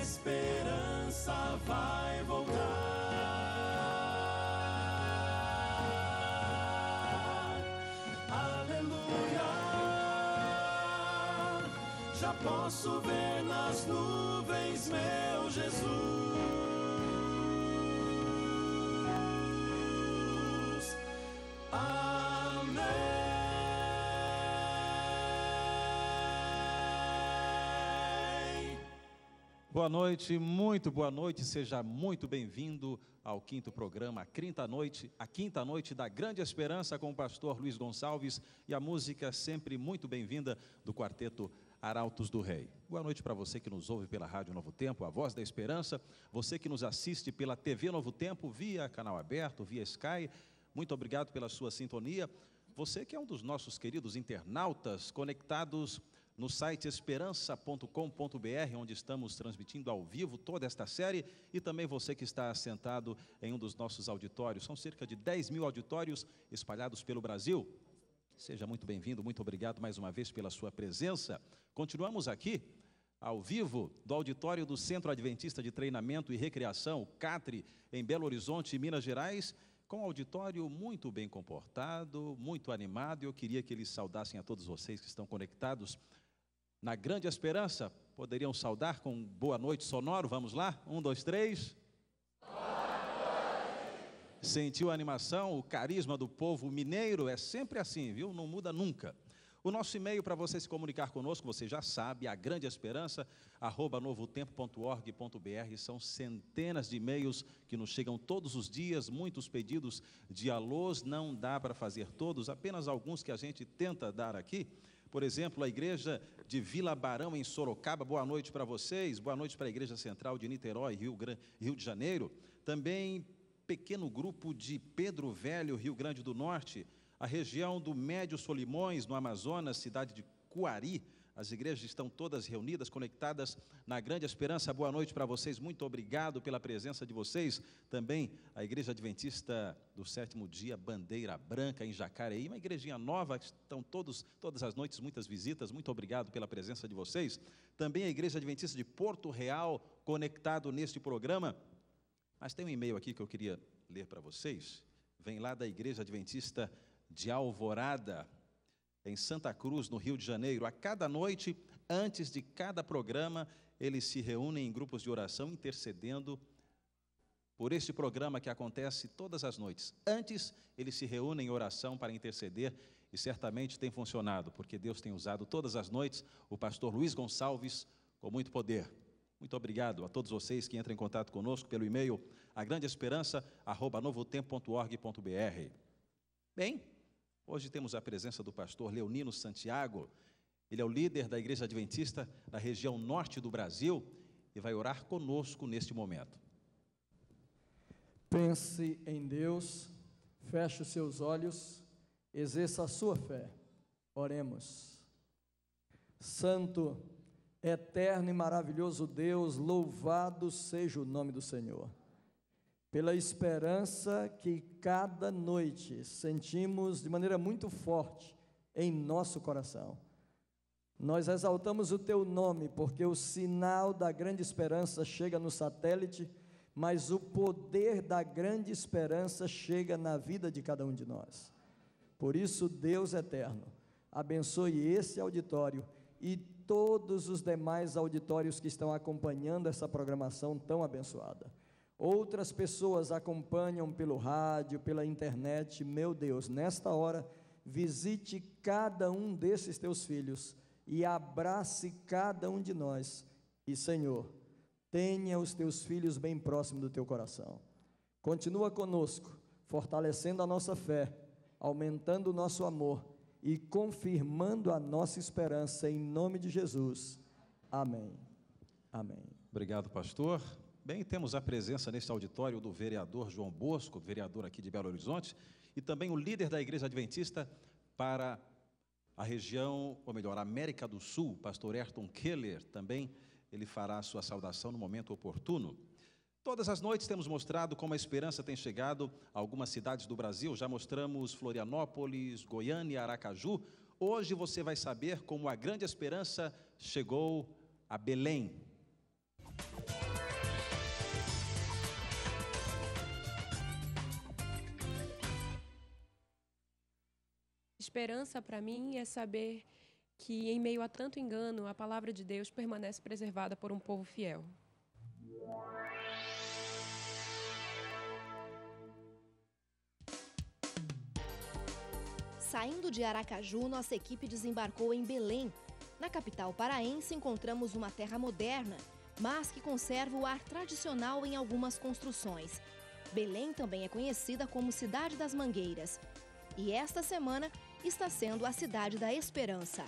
esperança vai voltar. Aleluia, já posso ver nas nuvens meu Jesus. Boa noite, muito boa noite, seja muito bem-vindo ao quinto programa, a quinta noite da Grande Esperança com o pastor Luiz Gonçalves e a música sempre muito bem-vinda do quarteto Arautos do Rei. Boa noite para você que nos ouve pela Rádio Novo Tempo, a Voz da Esperança, você que nos assiste pela TV Novo Tempo, via canal aberto, via Sky, muito obrigado pela sua sintonia. Você que é um dos nossos queridos internautas conectados no site esperança.com.br, onde estamos transmitindo ao vivo toda esta série, e também você que está assentado em um dos nossos auditórios. São cerca de 10 mil auditórios espalhados pelo Brasil. Seja muito bem-vindo, muito obrigado mais uma vez pela sua presença. Continuamos aqui, ao vivo, do auditório do Centro Adventista de Treinamento e Recreação, o CATRE, em Belo Horizonte, Minas Gerais, com um auditório muito bem comportado, muito animado, e eu queria que eles saudassem a todos vocês que estão conectados na Grande Esperança. Poderiam saudar com um boa noite sonoro? Vamos lá? 1, 2, 3. Boa noite. Sentiu a animação, o carisma do povo mineiro? É sempre assim, viu? Não muda nunca. O nosso e-mail para você se comunicar conosco, você já sabe, a Grande Esperança, @novotempo.org.br. São centenas de e-mails que nos chegam todos os dias, muitos pedidos de alôs, não dá para fazer todos, apenas alguns que a gente tenta dar aqui. Por exemplo, a igreja de Vila Barão, em Sorocaba, boa noite para vocês. Boa noite para a igreja central de Niterói, Rio de Janeiro. Também pequeno grupo de Pedro Velho, Rio Grande do Norte. A região do Médio Solimões, no Amazonas, cidade de Coari. As igrejas estão todas reunidas, conectadas na Grande Esperança. Boa noite para vocês, muito obrigado pela presença de vocês. Também a Igreja Adventista do Sétimo Dia, Bandeira Branca, em Jacareí, uma igrejinha nova, estão todas as noites, muitas visitas, muito obrigado pela presença de vocês. Também a Igreja Adventista de Porto Real, conectado neste programa. Mas tem um e-mail aqui que eu queria ler para vocês, vem lá da Igreja Adventista de Alvorada, em Santa Cruz, no Rio de Janeiro. A cada noite, antes de cada programa, eles se reúnem em grupos de oração, intercedendo por este programa que acontece todas as noites. Antes, eles se reúnem em oração para interceder, e certamente tem funcionado, porque Deus tem usado todas as noites o pastor Luiz Gonçalves com muito poder. Muito obrigado a todos vocês que entram em contato conosco pelo e-mail agrandeesperança@novotempo.org.br. Bem, hoje temos a presença do pastor Leonino Santiago. Ele é o líder da Igreja Adventista da região norte do Brasil e vai orar conosco neste momento. Pense em Deus, feche os seus olhos, exerça a sua fé. Oremos. Santo, eterno e maravilhoso Deus, louvado seja o nome do Senhor. Pela esperança que cada noite sentimos de maneira muito forte em nosso coração. Nós exaltamos o Teu nome, porque o sinal da grande esperança chega no satélite, mas o poder da grande esperança chega na vida de cada um de nós. Por isso, Deus eterno, abençoe esse auditório e todos os demais auditórios que estão acompanhando essa programação tão abençoada. Outras pessoas acompanham pelo rádio, pela internet. Meu Deus, nesta hora, visite cada um desses Teus filhos e abrace cada um de nós. E, Senhor, tenha os Teus filhos bem próximo do Teu coração. Continua conosco, fortalecendo a nossa fé, aumentando o nosso amor e confirmando a nossa esperança, em nome de Jesus. Amém. Amém. Obrigado, pastor. Bem, temos a presença neste auditório do vereador João Bosco, vereador aqui de Belo Horizonte, e também o líder da Igreja Adventista para a região, ou melhor, América do Sul, pastor Ayrton Keller. Também ele fará a sua saudação no momento oportuno. Todas as noites temos mostrado como a esperança tem chegado a algumas cidades do Brasil. Já mostramos Florianópolis, Goiânia, Aracaju. Hoje você vai saber como a grande esperança chegou a Belém. Esperança para mim é saber que, em meio a tanto engano, a palavra de Deus permanece preservada por um povo fiel. Saindo de Aracaju, nossa equipe desembarcou em Belém. Na capital paraense, encontramos uma terra moderna, mas que conserva o ar tradicional em algumas construções. Belém também é conhecida como Cidade das Mangueiras. E esta semana está sendo a Cidade da Esperança.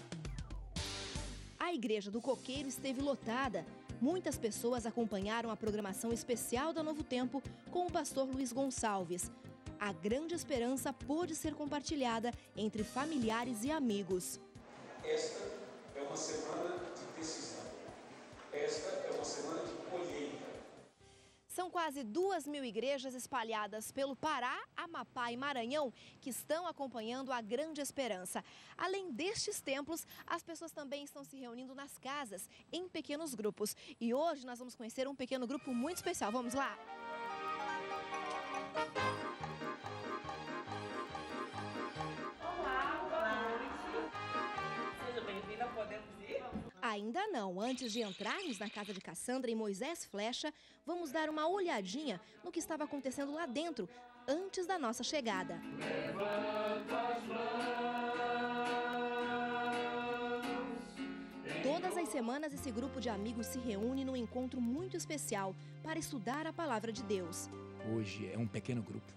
A Igreja do Coqueiro esteve lotada. Muitas pessoas acompanharam a programação especial da Novo Tempo com o pastor Luiz Gonçalves. A grande esperança pôde ser compartilhada entre familiares e amigos. Esta é uma semana de decisão. Esta é uma semana de colheita. São quase 2.000 igrejas espalhadas pelo Pará, Amapá e Maranhão que estão acompanhando a grande esperança. Além destes templos, as pessoas também estão se reunindo nas casas, em pequenos grupos. E hoje nós vamos conhecer um pequeno grupo muito especial. Vamos lá? Ainda não. Antes de entrarmos na casa de Cassandra e Moisés Flecha, vamos dar uma olhadinha no que estava acontecendo lá dentro, antes da nossa chegada. Todas as semanas, esse grupo de amigos se reúne num encontro muito especial para estudar a palavra de Deus. Hoje é um pequeno grupo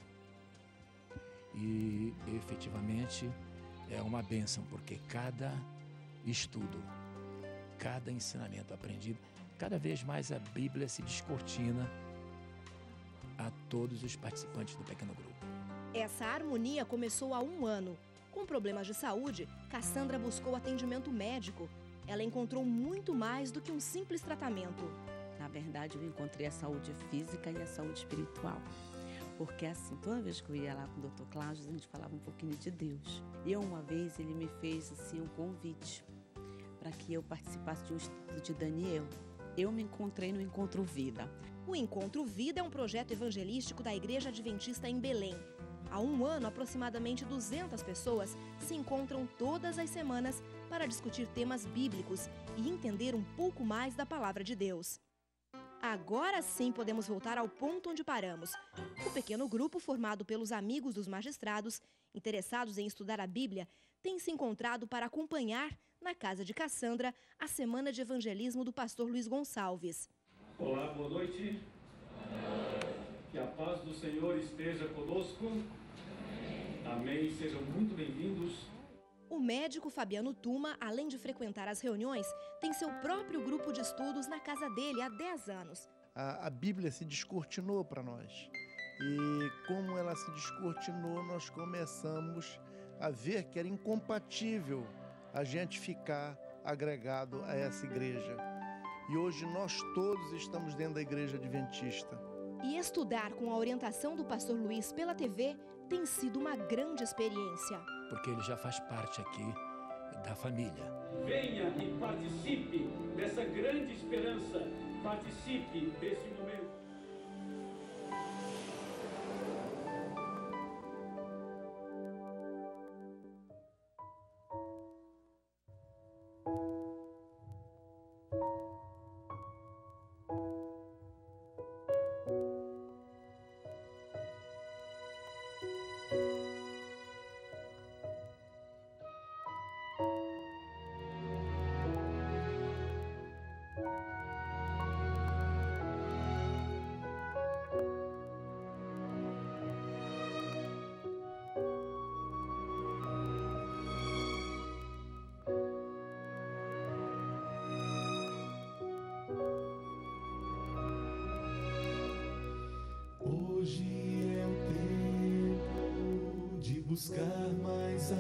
e, efetivamente, é uma bênção, porque cada estudo, cada ensinamento aprendido, cada vez mais a Bíblia se descortina a todos os participantes do pequeno grupo. Essa harmonia começou há 1 ano. Com problemas de saúde, Cassandra buscou atendimento médico. Ela encontrou muito mais do que um simples tratamento. Na verdade, eu encontrei a saúde física e a saúde espiritual. Porque assim, toda vez que eu ia lá com o Dr. Cláudio, a gente falava um pouquinho de Deus. E uma vez ele me fez assim um convite para que eu participasse de um estudo de Daniel. Eu me encontrei no Encontro Vida. O Encontro Vida é um projeto evangelístico da Igreja Adventista em Belém. Há 1 ano, aproximadamente 200 pessoas se encontram todas as semanas para discutir temas bíblicos e entender um pouco mais da palavra de Deus. Agora sim podemos voltar ao ponto onde paramos. O pequeno grupo, formado pelos amigos dos magistrados, interessados em estudar a Bíblia, tem se encontrado para acompanhar, na casa de Cassandra, a semana de evangelismo do pastor Luiz Gonçalves. Olá, boa noite. Que a paz do Senhor esteja conosco. Amém. Sejam muito bem-vindos. O médico Fabiano Tuma, além de frequentar as reuniões, tem seu próprio grupo de estudos na casa dele há 10 anos. A Bíblia se descortinou para nós. E como ela se descortinou, nós começamos a ver que era incompatível a gente ficar agregado a essa igreja. E hoje nós todos estamos dentro da Igreja Adventista. E estudar com a orientação do pastor Luiz pela TV tem sido uma grande experiência. Porque ele já faz parte aqui da família. Venha e participe dessa grande esperança. Participe desse momento. Hoje é o tempo de buscar mais a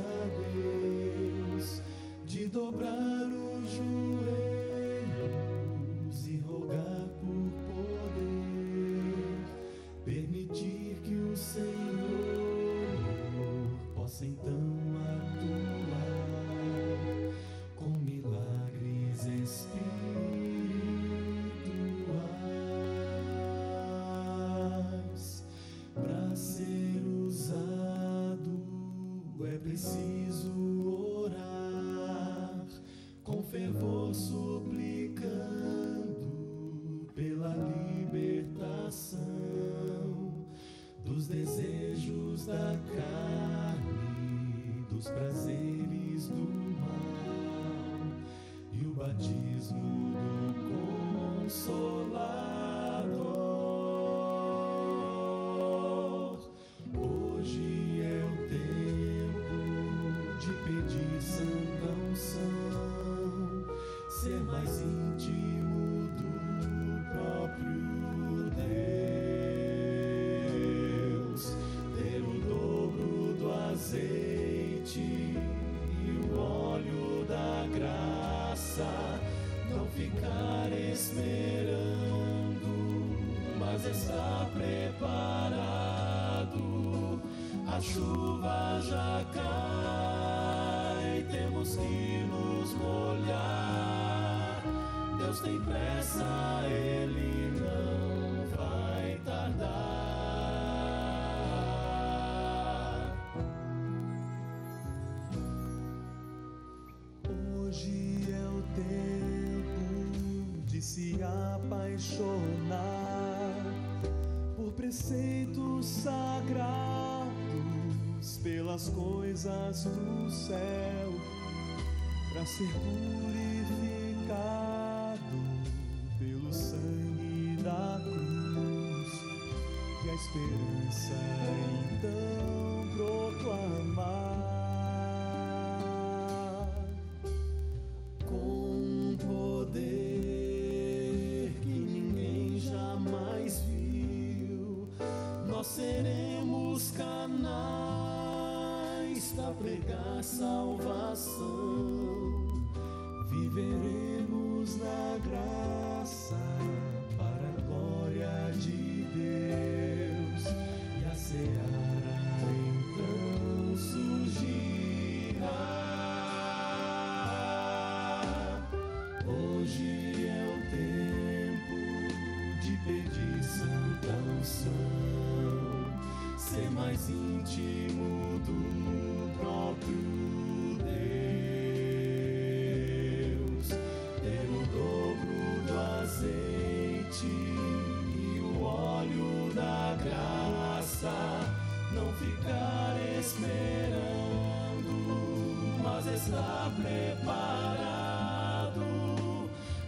Deus, de dobrar os joelhos e rogar por poder, permitir que o Senhor possa então atuar com milagres espirituais, para ser usado Consolador. Hoje é o tempo de pedir santa unção, ser mais íntimo do próprio Deus, ter o dobro do azeite e o óleo da graça, não ficar esperando, mas estar preparado. A chuva já cai, temos que nos molhar. Deus tem pressa, Ele não vai tardar. Hoje é o tempo de se apaixonar por preceitos sagrados, pelas coisas do céu, para ser purificado pelo sangue da cruz, e a esperança então proclamar com poder que ninguém jamais viu. Nós seremos canais para pregar salvação, viveremos na graça para a glória de Deus, e a seara então surgirá. Hoje é o tempo de pedir santa unção, ser mais íntimo do próprio Deus, ter o dobro do azeite e o óleo da graça, não ficar esperando, mas estar preparado.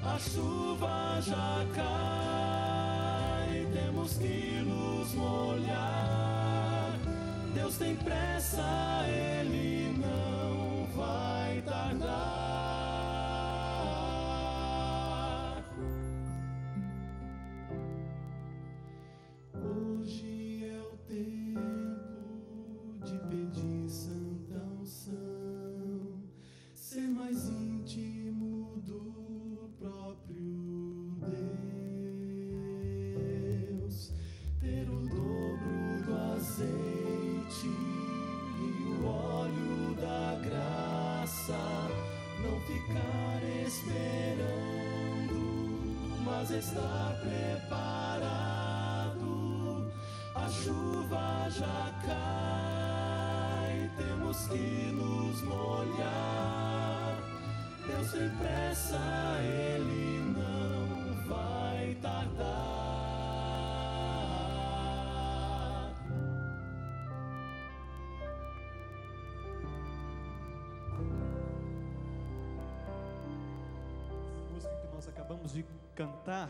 A chuva já cai, temos que nos molhar. Deus tem pressa, Ele não vai tardar. Hoje é o tempo de pedir santa unção, ser mais íntimo do próprio Deus, ter o dobro do azeite e o óleo da graça, não ficar esperando, mas estar preparado. A chuva já cai, temos que nos molhar. Deus tem pressa, Ele não vai tardar. Acabamos de cantar,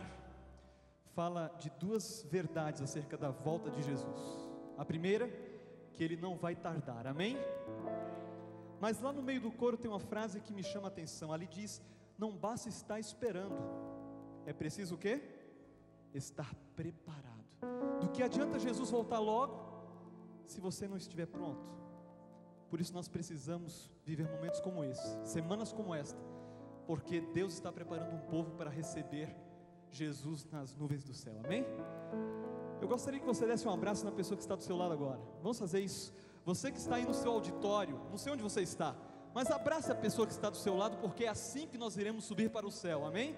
fala de duas verdades acerca da volta de Jesus. A primeira, que Ele não vai tardar, amém? Mas lá no meio do coro tem uma frase que me chama a atenção. Ali diz: não basta estar esperando, é preciso o quê? Estar preparado. Do que adianta Jesus voltar logo, se você não estiver pronto? Por isso nós precisamos viver momentos como esse, semanas como esta, porque Deus está preparando um povo para receber Jesus nas nuvens do céu, amém? Eu gostaria que você desse um abraço na pessoa que está do seu lado agora. Vamos fazer isso. Você que está aí no seu auditório, não sei onde você está, mas abrace a pessoa que está do seu lado, porque é assim que nós iremos subir para o céu, amém?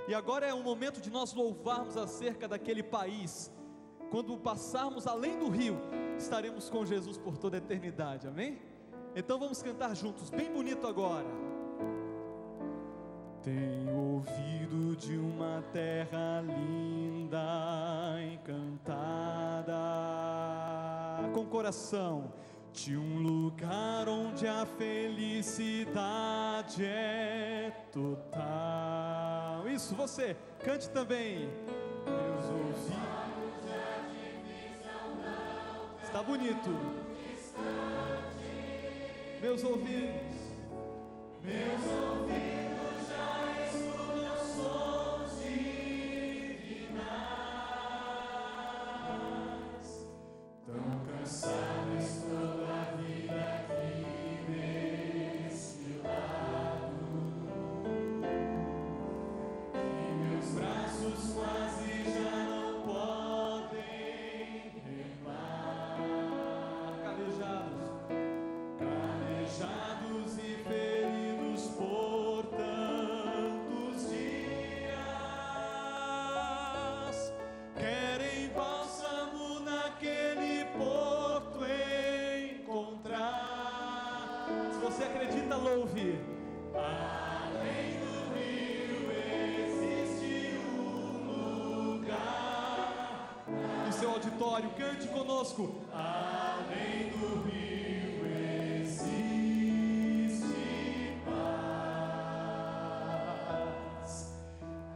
E agora é o momento de nós louvarmos acerca daquele país. Quando passarmos além do rio, estaremos com Jesus por toda a eternidade, amém? Então vamos cantar juntos, bem bonito agora. Tenho ouvido de uma terra linda, encantada, com coração, de um lugar onde a felicidade é total. Isso, você, cante também. Meus ouvidos. Está bonito. Meus ouvidos. Meus ouvidos já escutam sons divinais. Tão cansado estou da vida aqui nesse lado, e meus braços quase já não podem remar. Calejados e feridos por tantos dias, querem bálsamo naquele porto encontrar. Se você acredita, louve. Além do rio existe um lugar. No seu auditório, cante conosco. Além do rio existe paz.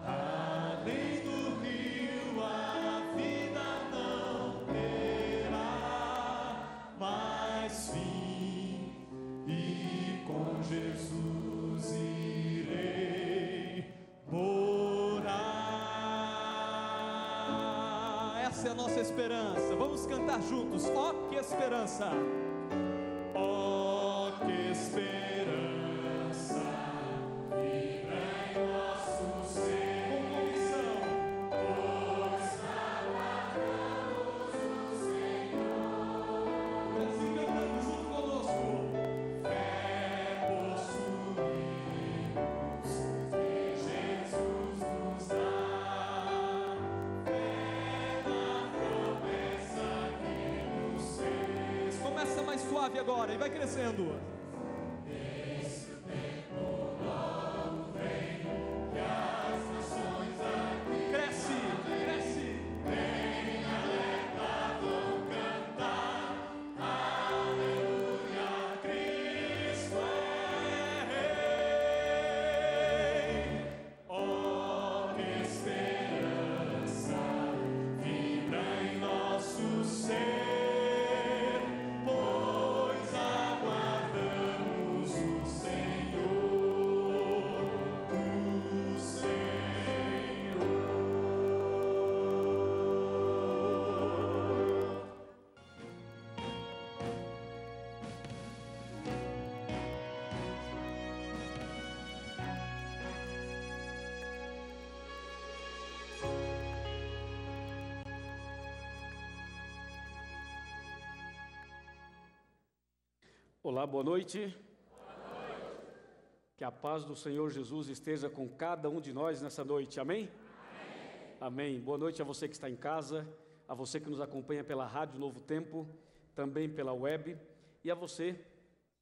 Além do rio a vida não terá mais fim, e com Jesus irei morar. Essa é a nossa esperança. Vamos cantar juntos. Ó, que esperança! Oh, que esperança vibra em nosso ser. Com convicção, pois aguardamos o Senhor. Assim cantando junto conosco. Fé possuímos que Jesus nos dá. Fé na promessa que nos fez. Começa mais suave agora e vai crescendo. Esse tempo novo vem, e as nações aqui cresce, cresce. Vem alerta, vão cantar, aleluia, Cristo é Rei. Oh, que esperança vibra em nosso ser, pois aguardamos o Senhor, o Senhor. Olá, boa noite. Que a paz do Senhor Jesus esteja com cada um de nós nessa noite, amém? Amém. Boa noite a você que está em casa, a você que nos acompanha pela Rádio Novo Tempo, também pela web, e a você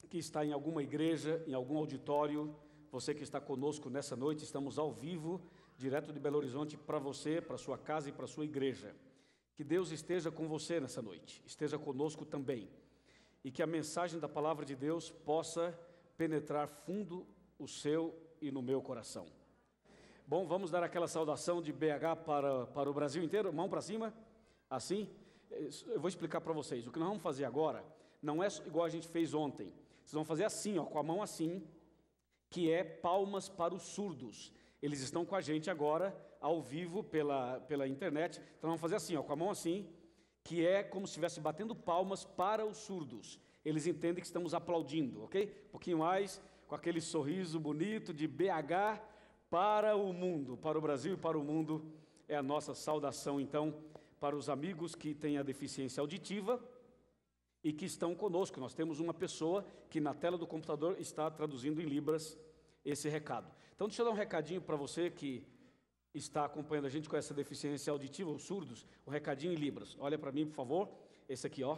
que está em alguma igreja, em algum auditório, você que está conosco nessa noite. Estamos ao vivo, direto de Belo Horizonte, para você, para sua casa e para sua igreja. Que Deus esteja com você nessa noite, esteja conosco também, e que a mensagem da palavra de Deus possa penetrar fundo o seu e no meu coração. Bom, vamos dar aquela saudação de BH para o Brasil inteiro, mão para cima, assim. Eu vou explicar para vocês, o que nós vamos fazer agora não é igual a gente fez ontem. Vocês vão fazer assim, ó, com a mão assim, que é palmas para os surdos. Eles estão com a gente agora, ao vivo, pela internet. Então vamos fazer assim, ó, com a mão assim, que é como se estivesse batendo palmas para os surdos. Eles entendem que estamos aplaudindo, ok? Um pouquinho mais, com aquele sorriso bonito de BH para o mundo, para o Brasil e para o mundo. É a nossa saudação, então, para os amigos que têm a deficiência auditiva e que estão conosco. Nós temos uma pessoa que na tela do computador está traduzindo em Libras esse recado. Então, deixa eu dar um recadinho para você que está acompanhando a gente com essa deficiência auditiva, os surdos, um recadinho em Libras. Olha para mim, por favor. Esse aqui, ó.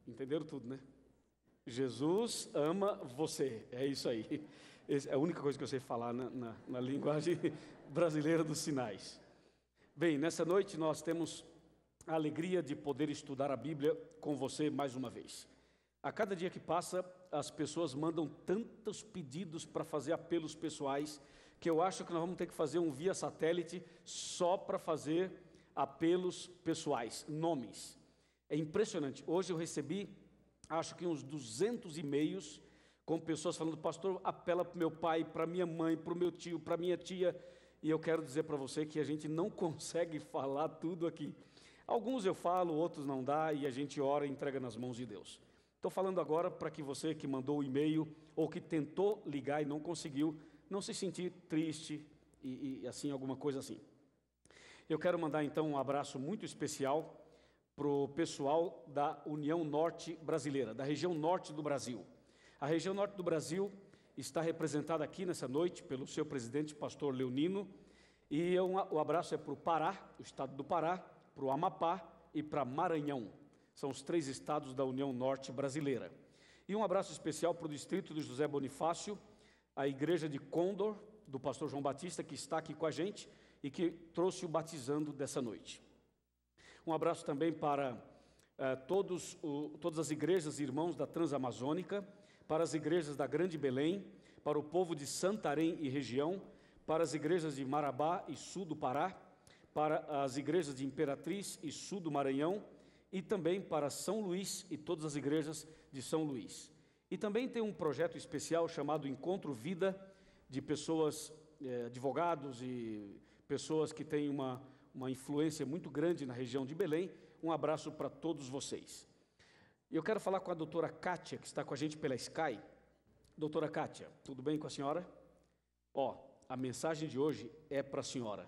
Entenderam tudo, né? Jesus ama você. É isso aí. Essa é a única coisa que eu sei falar na linguagem brasileira dos sinais. Bem, nessa noite nós temos a alegria de poder estudar a Bíblia com você mais uma vez. A cada dia que passa, as pessoas mandam tantos pedidos para fazer apelos pessoais, que eu acho que nós vamos ter que fazer um via satélite só para fazer apelos pessoais, nomes. É impressionante. Hoje eu recebi, acho que uns 200 e-mails com pessoas falando: pastor, apela para o meu pai, para minha mãe, para o meu tio, para minha tia. E eu quero dizer para você que a gente não consegue falar tudo aqui. Alguns eu falo, outros não dá, e a gente ora e entrega nas mãos de Deus. Estou falando agora para que você que mandou o e-mail ou que tentou ligar e não conseguiu, não se sentir triste e assim, alguma coisa assim. Eu quero mandar então um abraço muito especial para o pessoal da União Norte Brasileira, da região norte do Brasil. A região norte do Brasil está representada aqui nessa noite pelo seu presidente, pastor Leonino, e o abraço é para o Pará, o estado do Pará, para o Amapá e para Maranhão. São os 3 estados da União Norte Brasileira. E um abraço especial para o distrito do José Bonifácio, a igreja de Condor, do pastor João Batista, que está aqui com a gente e que trouxe o batizando dessa noite. Um abraço também para todas as igrejas e irmãos da Transamazônica, para as igrejas da Grande Belém, para o povo de Santarém e região, para as igrejas de Marabá e sul do Pará, para as igrejas de Imperatriz e sul do Maranhão, e também para São Luís e todas as igrejas de São Luís. E também tem um projeto especial chamado Encontro Vida, de pessoas, advogados e pessoas que têm uma influência muito grande na região de Belém. Um abraço para todos vocês. Eu quero falar com a doutora Kátia, que está com a gente pela Sky. Doutora Kátia, tudo bem com a senhora? A mensagem de hoje é para a senhora.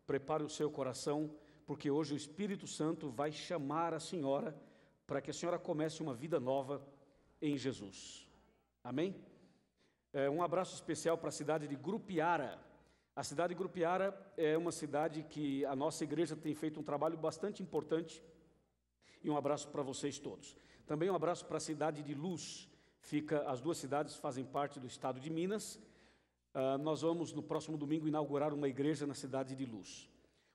Prepare o seu coração, porque hoje o Espírito Santo vai chamar a senhora para que a senhora comece uma vida nova em Jesus. Amém? Um abraço especial para a cidade de Grupiara. A cidade de Grupiara é uma cidade que a nossa igreja tem feito um trabalho bastante importante. E um abraço para vocês todos. Também um abraço para a cidade de Luz. As 2 cidades fazem parte do estado de Minas. Nós vamos, no próximo domingo, inaugurar uma igreja na cidade de Luz.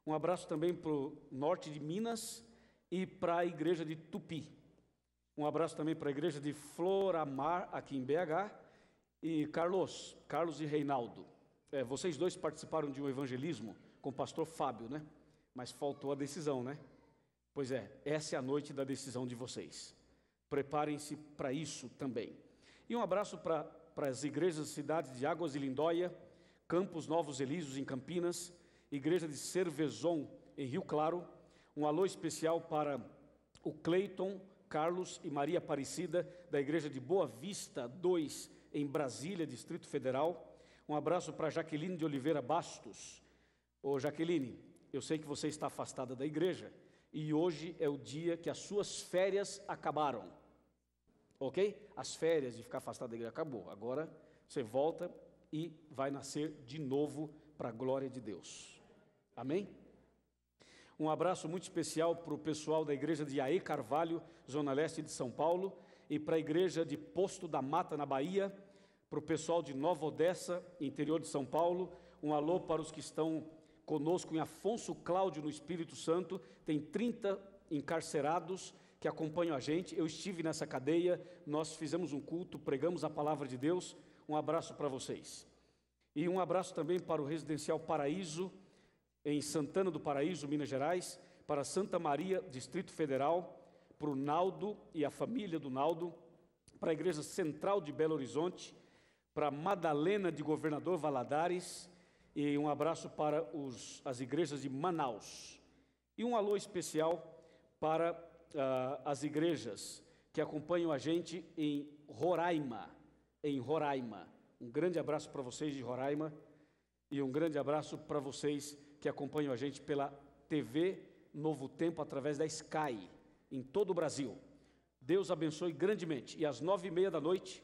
Um abraço também para o norte de Minas e para a igreja de Tupi. Um abraço também para a igreja de Floramar, aqui em BH. E Carlos e Reinaldo. Vocês 2 participaram de um evangelismo com o pastor Fábio, né? Mas faltou a decisão, né? Pois essa é a noite da decisão de vocês. Preparem-se para isso também. E um abraço para as igrejas da cidade de Águas de Lindóia, Campos Novos Elíseos, em Campinas, igreja de Cervezon, em Rio Claro. Um alô especial para o Cleiton, Carlos e Maria Aparecida, da igreja de Boa Vista 2, em Brasília, Distrito Federal. Um abraço para Jaqueline de Oliveira Bastos. Jaqueline, eu sei que você está afastada da igreja, e hoje é o dia que as suas férias acabaram, ok? As férias de ficar afastado da igreja acabou. Agora você volta e vai nascer de novo para a glória de Deus. Amém? Um abraço muito especial para o pessoal da igreja de Aê Carvalho, Zona Leste de São Paulo, e para a igreja de Posto da Mata, na Bahia, para o pessoal de Nova Odessa, interior de São Paulo. Um alô para os que estão conosco em Afonso Cláudio, no Espírito Santo. Tem 30 encarcerados que acompanham a gente. Eu estive nessa cadeia, nós fizemos um culto, pregamos a palavra de Deus. Um abraço para vocês. E um abraço também para o Residencial Paraíso, em Santana do Paraíso, Minas Gerais, para Santa Maria, Distrito Federal, para o Naldo e a família do Naldo, para a Igreja Central de Belo Horizonte, para Madalena de Governador Valadares, e um abraço para as igrejas de Manaus. E um alô especial para as igrejas que acompanham a gente em Roraima. Um grande abraço para vocês de Roraima e um grande abraço para vocês que acompanham a gente pela TV Novo Tempo através da Sky, em todo o Brasil. Deus abençoe grandemente. E às 9h30 da noite,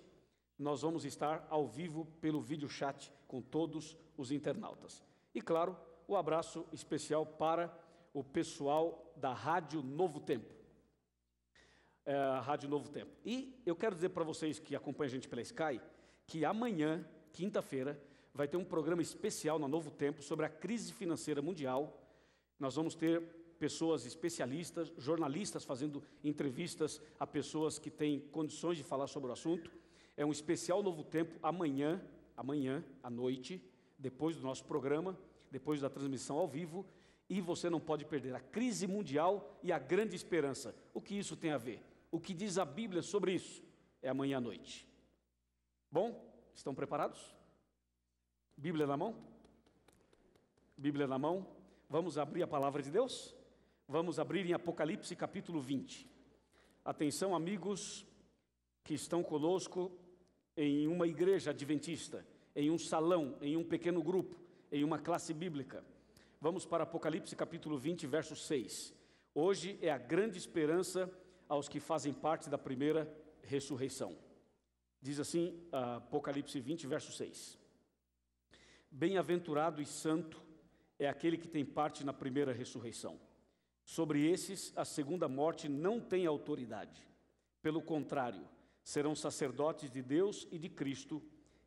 nós vamos estar ao vivo pelo vídeo chat com todos os internautas. E claro, o abraço especial para o pessoal da Rádio Novo Tempo. Rádio Novo Tempo. E eu quero dizer para vocês que acompanham a gente pela Sky, que amanhã, quinta-feira, vai ter um programa especial na Novo Tempo sobre a crise financeira mundial. Nós vamos ter pessoas especialistas, jornalistas fazendo entrevistas a pessoas que têm condições de falar sobre o assunto. É um especial Novo Tempo amanhã à noite, depois do nosso programa, depois da transmissão ao vivo, e você não pode perder a crise mundial e a grande esperança. O que isso tem a ver? O que diz a Bíblia sobre isso? É amanhã à noite. Bom, estão preparados? Bíblia na mão? Bíblia na mão? Vamos abrir a palavra de Deus? Vamos abrir em Apocalipse capítulo 20. Atenção, amigos que estão conosco em uma igreja adventista, em um salão, em um pequeno grupo, em uma classe bíblica. Vamos para Apocalipse capítulo 20, verso 6. Hoje é a grande esperança aos que fazem parte da primeira ressurreição. Diz assim, Apocalipse 20, verso 6. Bem-aventurado e santo é aquele que tem parte na primeira ressurreição. Sobre esses, a segunda morte não tem autoridade. Pelo contrário, serão sacerdotes de Deus e de Cristo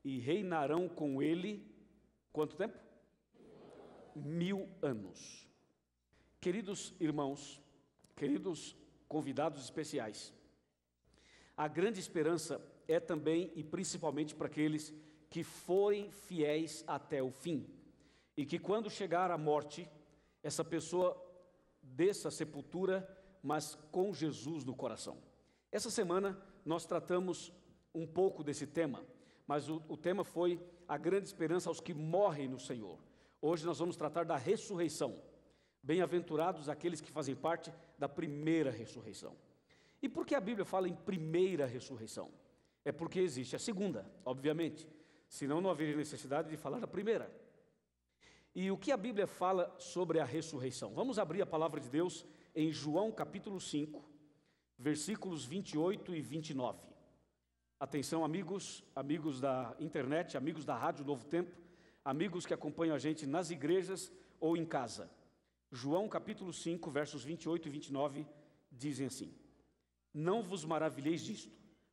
e reinarão com Ele, quanto tempo? 1000 anos. Queridos irmãos, queridos convidados especiais, a grande esperança é também e principalmente para aqueles que forem fiéis até o fim, e que quando chegar a morte, essa pessoa desça a sepultura, mas com Jesus no coração. Essa semana nós tratamos um pouco desse tema, mas o tema foi a grande esperança aos que morrem no Senhor. Hoje nós vamos tratar da ressurreição. Bem-aventurados aqueles que fazem parte da primeira ressurreição. E por que a Bíblia fala em primeira ressurreição? É porque existe a segunda, obviamente. Senão não haveria necessidade de falar da primeira. E o que a Bíblia fala sobre a ressurreição? Vamos abrir a palavra de Deus em João capítulo 5, versículos 28 e 29. Atenção, amigos da internet, amigos da Rádio Novo Tempo, amigos que acompanham a gente nas igrejas ou em casa. João capítulo 5, versos 28 e 29 dizem assim: Não vos maravilheis disto,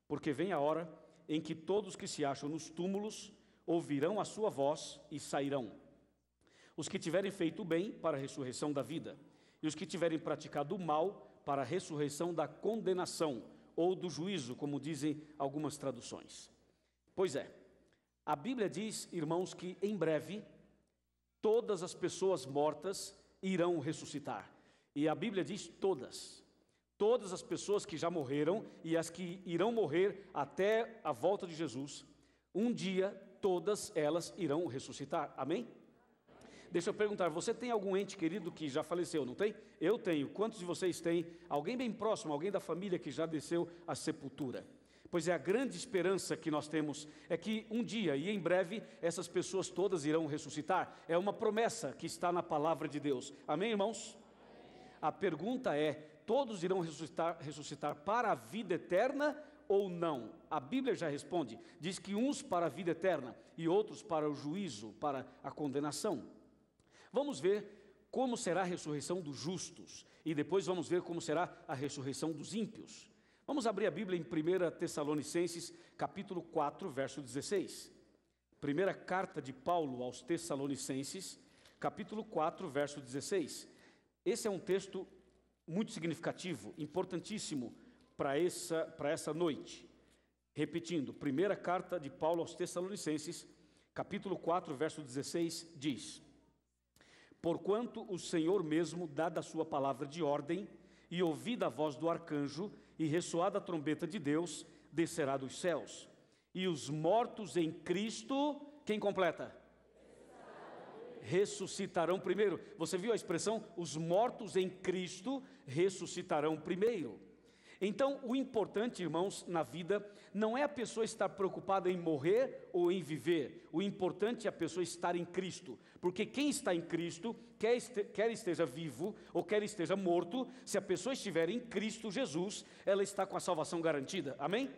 porque vem a hora em que todos que se acham nos túmulos ouvirão a sua voz e sairão. Os que tiverem feito o bem para a ressurreição da vida, e os que tiverem praticado o mal para a ressurreição da condenação ou do juízo, como dizem algumas traduções. Pois é, a Bíblia diz, irmãos, que em breve todas as pessoas mortas irão ressuscitar. E a Bíblia diz todas as pessoas que já morreram e as que irão morrer até a volta de Jesus, um dia todas elas irão ressuscitar. Amém? Deixa eu perguntar, você tem algum ente querido que já faleceu, não tem? Eu tenho. Quantos de vocês têm alguém bem próximo, alguém da família que já desceu à sepultura? Pois é, a grande esperança que nós temos é que um dia e em breve essas pessoas todas irão ressuscitar. É uma promessa que está na palavra de Deus. Amém, irmãos? Amém. A pergunta é, todos irão ressuscitar para a vida eterna ou não? A Bíblia já responde, diz que uns para a vida eterna e outros para o juízo, para a condenação. Vamos ver como será a ressurreição dos justos e depois vamos ver como será a ressurreição dos ímpios. Vamos abrir a Bíblia em 1 Tessalonicenses, capítulo 4, verso 16. Primeira carta de Paulo aos Tessalonicenses, capítulo 4, verso 16. Esse é um texto muito significativo, importantíssimo para essa noite. Repetindo, primeira carta de Paulo aos Tessalonicenses, capítulo 4, verso 16, diz: Porquanto o Senhor mesmo, dada a sua palavra de ordem, e ouvida a voz do arcanjo, e ressoada a trombeta de Deus, descerá dos céus. E os mortos em Cristo, quem completa? Ressuscitarão primeiro. Você viu a expressão? Os mortos em Cristo ressuscitarão primeiro. Então, o importante, irmãos, na vida, não é a pessoa estar preocupada em morrer ou em viver. O importante é a pessoa estar em Cristo. Porque quem está em Cristo, quer esteja vivo ou quer esteja morto, se a pessoa estiver em Cristo Jesus, ela está com a salvação garantida. Amém?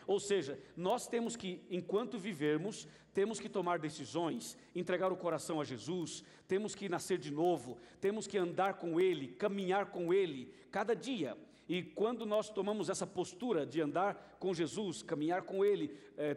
Ou seja, nós temos que, enquanto vivermos, temos que tomar decisões, entregar o coração a Jesus, temos que nascer de novo, temos que andar com Ele, caminhar com Ele, cada dia. E quando nós tomamos essa postura de andar com Jesus, caminhar com Ele,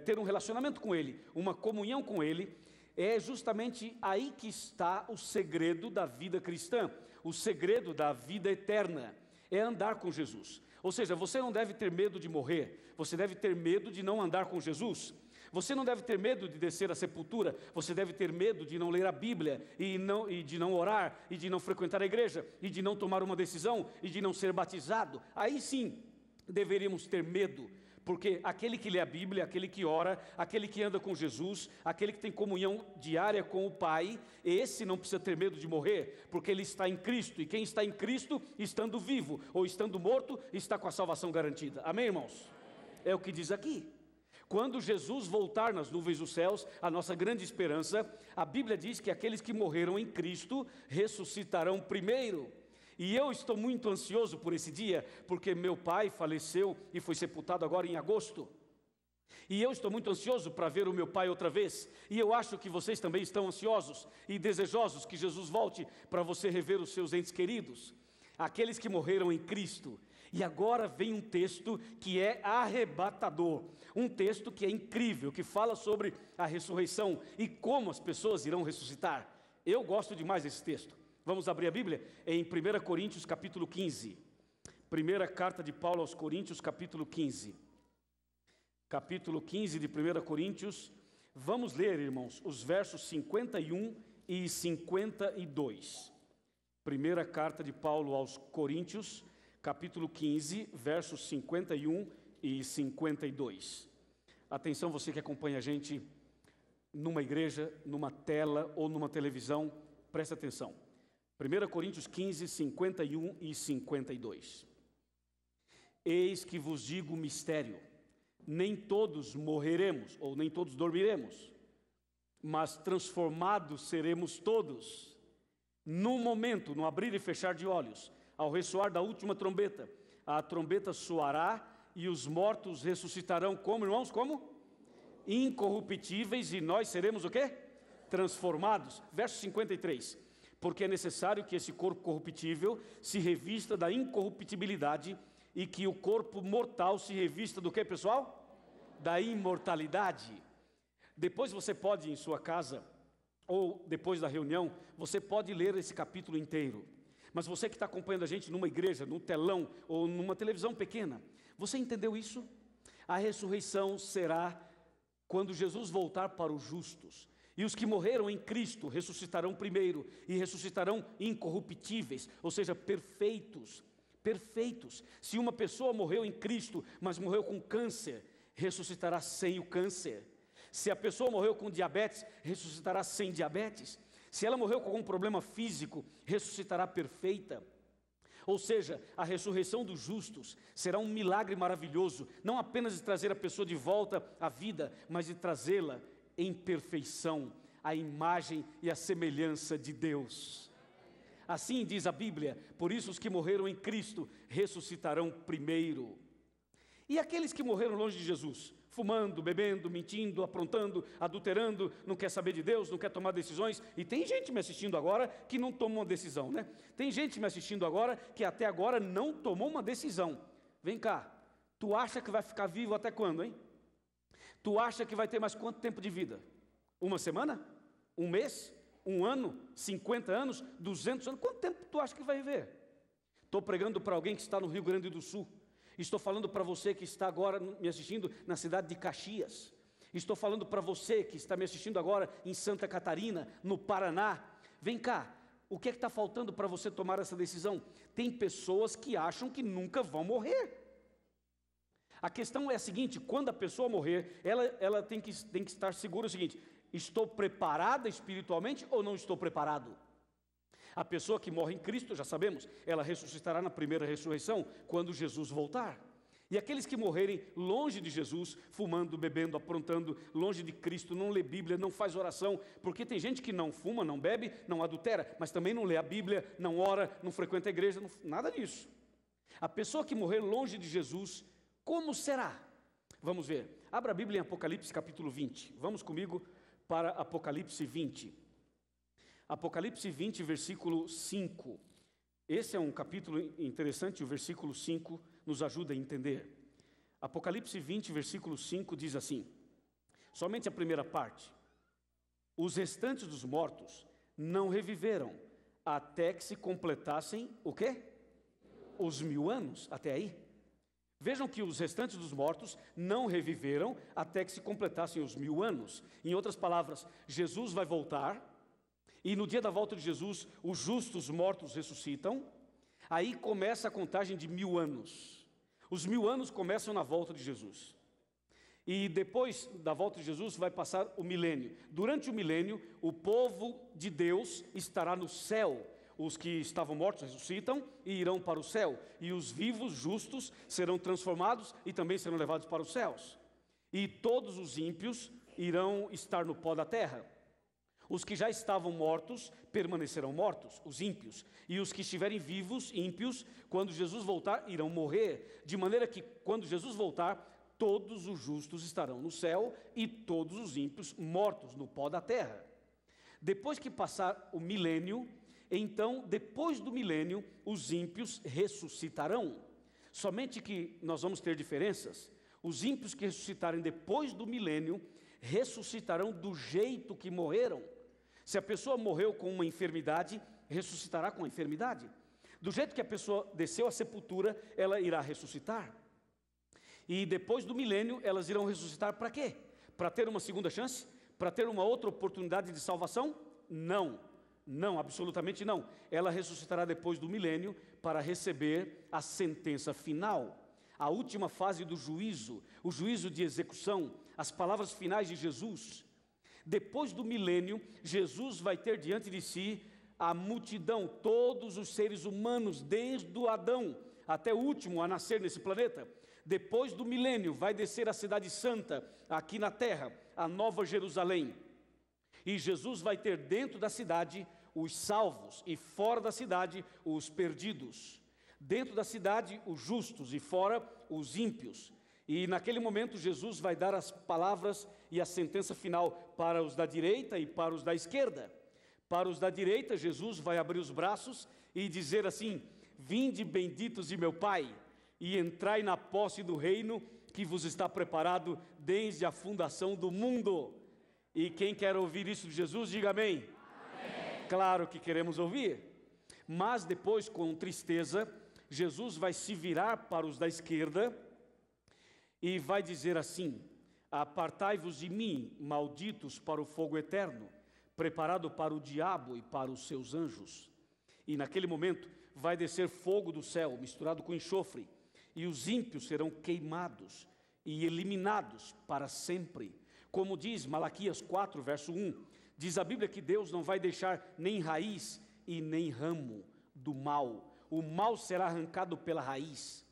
ter um relacionamento com Ele, uma comunhão com Ele, é justamente aí que está o segredo da vida cristã, o segredo da vida eterna, é andar com Jesus. Ou seja, você não deve ter medo de morrer, você deve ter medo de não andar com Jesus. Você não deve ter medo de descer à sepultura, você deve ter medo de não ler a Bíblia, e de não orar, e de não frequentar a igreja, e de não tomar uma decisão, e de não ser batizado. Aí sim, deveríamos ter medo, porque aquele que lê a Bíblia, aquele que ora, aquele que anda com Jesus, aquele que tem comunhão diária com o Pai, esse não precisa ter medo de morrer, porque ele está em Cristo, e quem está em Cristo, estando vivo ou estando morto, está com a salvação garantida. Amém, irmãos? É o que diz aqui. Quando Jesus voltar nas nuvens dos céus, a nossa grande esperança, a Bíblia diz que aqueles que morreram em Cristo ressuscitarão primeiro. E eu estou muito ansioso por esse dia, porque meu pai faleceu e foi sepultado agora em agosto. E eu estou muito ansioso para ver o meu pai outra vez. E eu acho que vocês também estão ansiosos e desejosos que Jesus volte para você rever os seus entes queridos. Aqueles que morreram em Cristo. E agora vem um texto que é arrebatador, um texto que é incrível, que fala sobre a ressurreição e como as pessoas irão ressuscitar. Eu gosto demais desse texto. Vamos abrir a Bíblia em 1 Coríntios capítulo 15. Primeira carta de Paulo aos Coríntios capítulo 15. Capítulo 15 de 1 Coríntios. Vamos ler, irmãos, os versos 51 e 52. Primeira carta de Paulo aos Coríntios, capítulo 15, versos 51 e 52. Atenção, você que acompanha a gente numa igreja, numa tela ou numa televisão, presta atenção. 1 Coríntios 15, 51 e 52. Eis que vos digo um mistério, nem todos morreremos, ou nem todos dormiremos, mas transformados seremos todos, num momento, no abrir e fechar de olhos, ao ressoar da última trombeta, a trombeta soará e os mortos ressuscitarão como, irmãos? Como? Incorruptíveis, e nós seremos o quê? Transformados. Verso 53. Porque é necessário que esse corpo corruptível se revista da incorruptibilidade e que o corpo mortal se revista do quê, pessoal? Da imortalidade. Depois você pode, em sua casa, ou depois da reunião, você pode ler esse capítulo inteiro. Mas você que está acompanhando a gente numa igreja, num telão ou numa televisão pequena, você entendeu isso? A ressurreição será quando Jesus voltar para os justos. E os que morreram em Cristo ressuscitarão primeiro e ressuscitarão incorruptíveis, ou seja, perfeitos. Perfeitos. Se uma pessoa morreu em Cristo, mas morreu com câncer, ressuscitará sem o câncer. Se a pessoa morreu com diabetes, ressuscitará sem diabetes. Se ela morreu com algum problema físico, ressuscitará perfeita. Ou seja, a ressurreição dos justos será um milagre maravilhoso, não apenas de trazer a pessoa de volta à vida, mas de trazê-la em perfeição, a imagem e a semelhança de Deus. Assim diz a Bíblia, por isso os que morreram em Cristo ressuscitarão primeiro. E aqueles que morreram longe de Jesus? Fumando, bebendo, mentindo, aprontando, adulterando, não quer saber de Deus, não quer tomar decisões. E tem gente me assistindo agora que não tomou uma decisão, né? Tem gente me assistindo agora que até agora não tomou uma decisão. Vem cá, tu acha que vai ficar vivo até quando, hein? Tu acha que vai ter mais quanto tempo de vida? Uma semana? Um mês? Um ano? 50 anos? 200 anos? Quanto tempo tu acha que vai viver? Estou pregando para alguém que está no Rio Grande do Sul. Estou falando para você que está agora me assistindo na cidade de Caxias. Estou falando para você que está me assistindo agora em Santa Catarina, no Paraná. Vem cá, o que é que está faltando para você tomar essa decisão? Tem pessoas que acham que nunca vão morrer. A questão é a seguinte, quando a pessoa morrer, ela tem que estar segura o seguinte, estou preparada espiritualmente ou não estou preparado? A pessoa que morre em Cristo, já sabemos, ela ressuscitará na primeira ressurreição, quando Jesus voltar. E aqueles que morrerem longe de Jesus, fumando, bebendo, aprontando, longe de Cristo, não lê Bíblia, não faz oração, porque tem gente que não fuma, não bebe, não adultera, mas também não lê a Bíblia, não ora, não frequenta a igreja, nada disso. A pessoa que morrer longe de Jesus, como será? Vamos ver. Abra a Bíblia em Apocalipse capítulo 20. Vamos comigo para Apocalipse 20. Apocalipse 20, versículo 5. Esse é um capítulo interessante, o versículo 5 nos ajuda a entender. Apocalipse 20, versículo 5 diz assim, somente a primeira parte. Os restantes dos mortos não reviveram, até que se completassem, o quê? Os 1000 anos, até aí. Vejam que os restantes dos mortos não reviveram até que se completassem os 1000 anos. Em outras palavras, Jesus vai voltar, e no dia da volta de Jesus, os justos mortos ressuscitam. Aí começa a contagem de 1000 anos. Os 1000 anos começam na volta de Jesus. E depois da volta de Jesus vai passar o milênio. Durante o milênio, o povo de Deus estará no céu. Os que estavam mortos ressuscitam e irão para o céu. E os vivos, justos, serão transformados e também serão levados para os céus. E todos os ímpios irão estar no pó da terra. Os que já estavam mortos permanecerão mortos, os ímpios. E os que estiverem vivos, ímpios, quando Jesus voltar, irão morrer. De maneira que, quando Jesus voltar, todos os justos estarão no céu e todos os ímpios mortos no pó da terra. Depois que passar o milênio, então, depois do milênio, os ímpios ressuscitarão. Somente que nós vamos ter diferenças. Os ímpios que ressuscitarem depois do milênio, ressuscitarão do jeito que morreram. Se a pessoa morreu com uma enfermidade, ressuscitará com a enfermidade. Do jeito que a pessoa desceu à sepultura, ela irá ressuscitar. E depois do milênio, elas irão ressuscitar para quê? Para ter uma segunda chance? Para ter uma outra oportunidade de salvação? Não. Não, absolutamente não. Ela ressuscitará depois do milênio para receber a sentença final. A última fase do juízo, o juízo de execução, as palavras finais de Jesus. Depois do milênio, Jesus vai ter diante de si a multidão, todos os seres humanos, desde o Adão até o último a nascer nesse planeta. Depois do milênio, vai descer a cidade santa, aqui na terra, a Nova Jerusalém. E Jesus vai ter dentro da cidade os salvos e fora da cidade os perdidos. Dentro da cidade os justos e fora os ímpios. E naquele momento Jesus vai dar as palavras e a sentença final para os da direita e para os da esquerda. Para os da direita, Jesus vai abrir os braços e dizer assim: vinde benditos de meu Pai, e entrai na posse do reino que vos está preparado desde a fundação do mundo. E quem quer ouvir isso de Jesus, diga amém. Amém. Claro que queremos ouvir. Mas depois, com tristeza, Jesus vai se virar para os da esquerda e vai dizer assim: apartai-vos de mim, malditos, para o fogo eterno, preparado para o diabo e para os seus anjos. E naquele momento vai descer fogo do céu, misturado com enxofre, e os ímpios serão queimados e eliminados para sempre. Como diz Malaquias 4, verso 1, diz a Bíblia que Deus não vai deixar nem raiz e nem ramo do mal. O mal será arrancado pela raiz.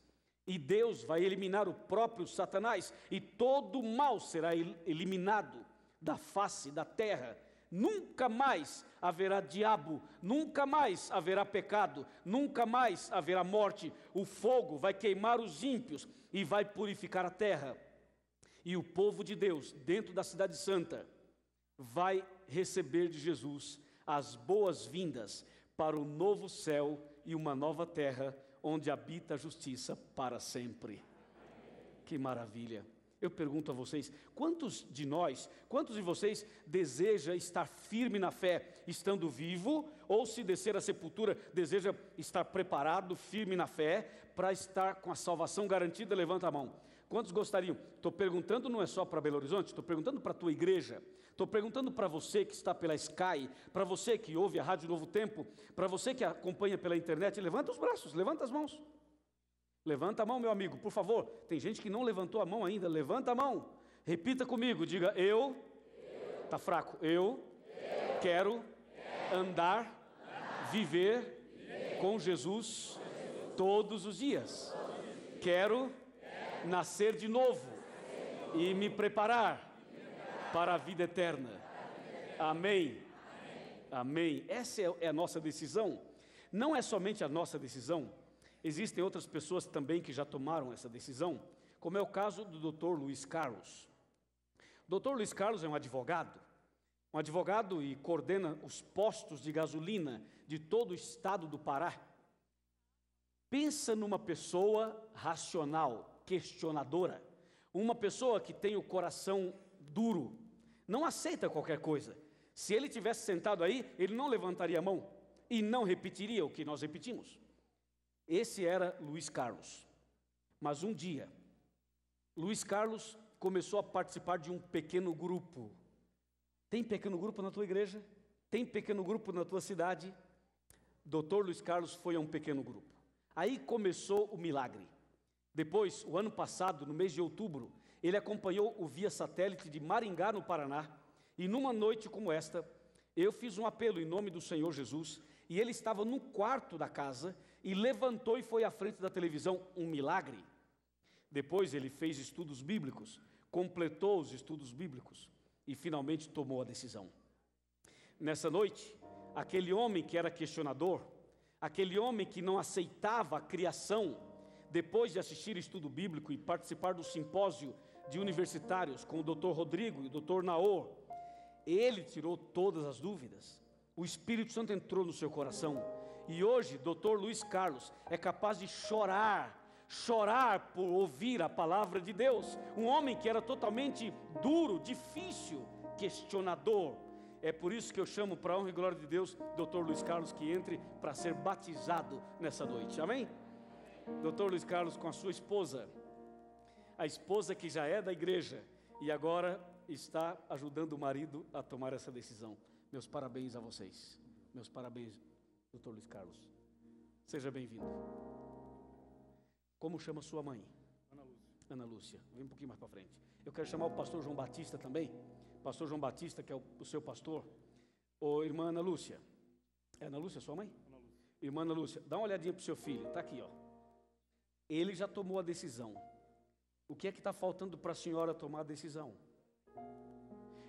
E Deus vai eliminar o próprio Satanás, e todo o mal será eliminado da face da terra. Nunca mais haverá diabo, nunca mais haverá pecado, nunca mais haverá morte. O fogo vai queimar os ímpios e vai purificar a terra. E o povo de Deus, dentro da cidade santa, vai receber de Jesus as boas-vindas para o novo céu e uma nova terra, onde habita a justiça para sempre. Que maravilha! Eu pergunto a vocês, quantos de vocês deseja estar firme na fé, estando vivo, ou se descer à sepultura, deseja estar preparado, firme na fé, para estar com a salvação garantida? Levanta a mão. Quantos gostariam? Estou perguntando, não é só para Belo Horizonte, estou perguntando para a tua igreja, estou perguntando para você que está pela Sky, para você que ouve a Rádio Novo Tempo, para você que acompanha pela internet. Levanta os braços, levanta as mãos. Levanta a mão, meu amigo, por favor. Tem gente que não levantou a mão ainda. Levanta a mão. Repita comigo. Diga: está fraco. Eu quero andar, viver com Jesus todos os dias. Quero nascer de novo e me preparar para a vida eterna. Amém. Amém. Essa é a nossa decisão. Não é somente a nossa decisão. Existem outras pessoas também que já tomaram essa decisão, como é o caso do Dr. Luiz Carlos. O Dr. Luiz Carlos é um advogado e coordena os postos de gasolina de todo o estado do Pará. Pensa numa pessoa racional, questionadora, uma pessoa que tem o coração duro, não aceita qualquer coisa. Se ele tivesse sentado aí, ele não levantaria a mão e não repetiria o que nós repetimos. Esse era Luiz Carlos. Mas um dia, Luiz Carlos começou a participar de um pequeno grupo. Tem pequeno grupo na tua igreja? Tem pequeno grupo na tua cidade? Dr. Luiz Carlos foi a um pequeno grupo. Aí começou o milagre. Depois, o ano passado, no mês de outubro, ele acompanhou o via satélite de Maringá, no Paraná, e numa noite como esta, eu fiz um apelo em nome do Senhor Jesus, e ele estava no quarto da casa, e levantou e foi à frente da televisão, um milagre. Depois ele fez estudos bíblicos, completou os estudos bíblicos, e finalmente tomou a decisão. Nessa noite, aquele homem que era questionador, aquele homem que não aceitava a criação, depois de assistir estudo bíblico e participar do simpósio de universitários com o Dr. Rodrigo e o Dr. Naor, ele tirou todas as dúvidas. O Espírito Santo entrou no seu coração. E hoje, Dr. Luiz Carlos é capaz de chorar por ouvir a palavra de Deus. Um homem que era totalmente duro, difícil, questionador. É por isso que eu chamo, para a honra e glória de Deus, Dr. Luiz Carlos, que entre para ser batizado nessa noite. Amém? Dr. Luiz Carlos com a sua esposa, a esposa que já é da igreja e agora está ajudando o marido a tomar essa decisão. Meus parabéns a vocês. Meus parabéns, Dr. Luiz Carlos. Seja bem-vindo. Como chama sua mãe? Ana Lúcia. Ana Lúcia. Vem um pouquinho mais para frente. Eu quero chamar o pastor João Batista também. Pastor João Batista, que é o seu pastor. Ô, irmã Ana Lúcia. É Ana Lúcia sua mãe? Ana Lúcia. Irmã Ana Lúcia, dá uma olhadinha para o seu filho. Está aqui, ó. Ele já tomou a decisão. O que é que está faltando para a senhora tomar a decisão?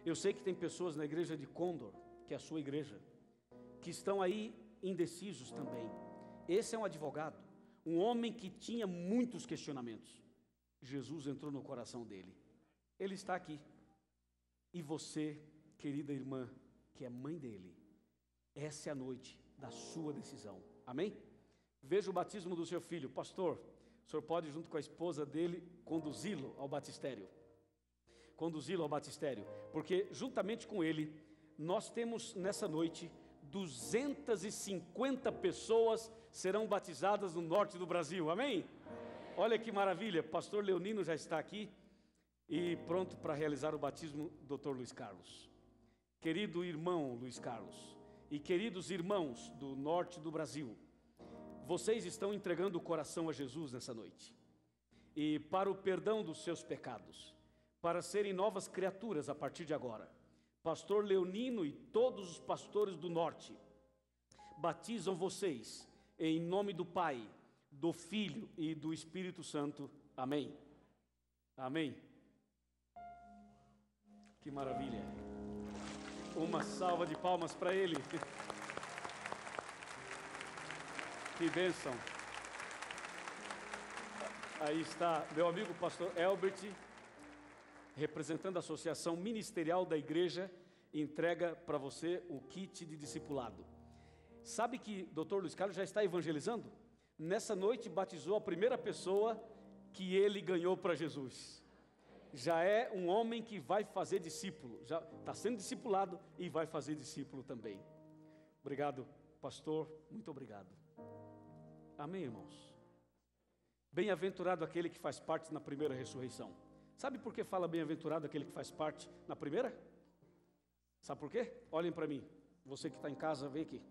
Eu sei que tem pessoas na igreja de Condor, que é a sua igreja, que estão aí indecisos também. Esse é um advogado, um homem que tinha muitos questionamentos. Jesus entrou no coração dele. Ele está aqui. E você, querida irmã, que é mãe dele, essa é a noite da sua decisão. Amém? Veja o batismo do seu filho. Pastor, o senhor pode, junto com a esposa dele, conduzi-lo ao batistério. Conduzi-lo ao batistério. Porque, juntamente com ele, nós temos nessa noite 250 pessoas serão batizadas no norte do Brasil. Amém? Olha que maravilha. Pastor Leonino já está aqui e pronto para realizar o batismo do Dr. Luiz Carlos. Querido irmão Luiz Carlos e queridos irmãos do norte do Brasil, vocês estão entregando o coração a Jesus nessa noite. E para o perdão dos seus pecados, para serem novas criaturas a partir de agora, pastor Leonino e todos os pastores do norte batizam vocês em nome do Pai, do Filho e do Espírito Santo. Amém. Amém. Que maravilha. Uma salva de palmas para ele. Que bênção. Aí está meu amigo pastor Elbert, representando a Associação Ministerial da Igreja, entrega para você o kit de discipulado. Sabe que Dr. Luiz Carlos já está evangelizando? Nessa noite batizou a primeira pessoa que ele ganhou para Jesus. Já é um homem que vai fazer discípulo, já está sendo discipulado e vai fazer discípulo também. Obrigado, pastor, muito obrigado. Amém, irmãos? Bem-aventurado aquele que faz parte na primeira ressurreição. Sabe por que fala bem-aventurado aquele que faz parte na primeira? Sabe por quê? Olhem para mim, você que está em casa, vem aqui.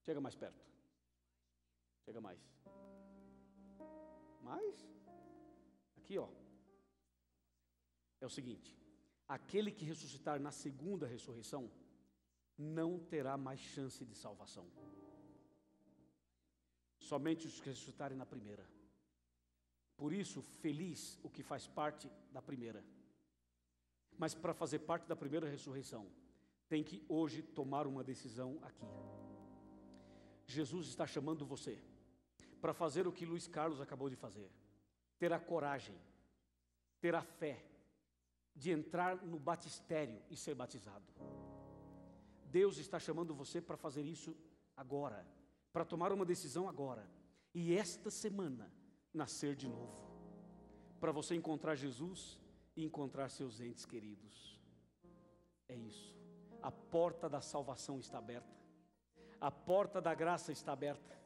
Chega mais perto. Chega mais. Mais? Aqui, ó. É o seguinte: aquele que ressuscitar na segunda ressurreição não terá mais chance de salvação. Somente os que ressuscitarem na primeira. Por isso, feliz o que faz parte da primeira. Mas para fazer parte da primeira ressurreição, tem que hoje tomar uma decisão aqui. Jesus está chamando você para fazer o que Luiz Carlos acabou de fazer. Ter a coragem, ter a fé de entrar no batistério e ser batizado. Deus está chamando você para fazer isso agora, para tomar uma decisão agora, e esta semana nascer de novo, para você encontrar Jesus e encontrar seus entes queridos. É isso. A porta da salvação está aberta, a porta da graça está aberta.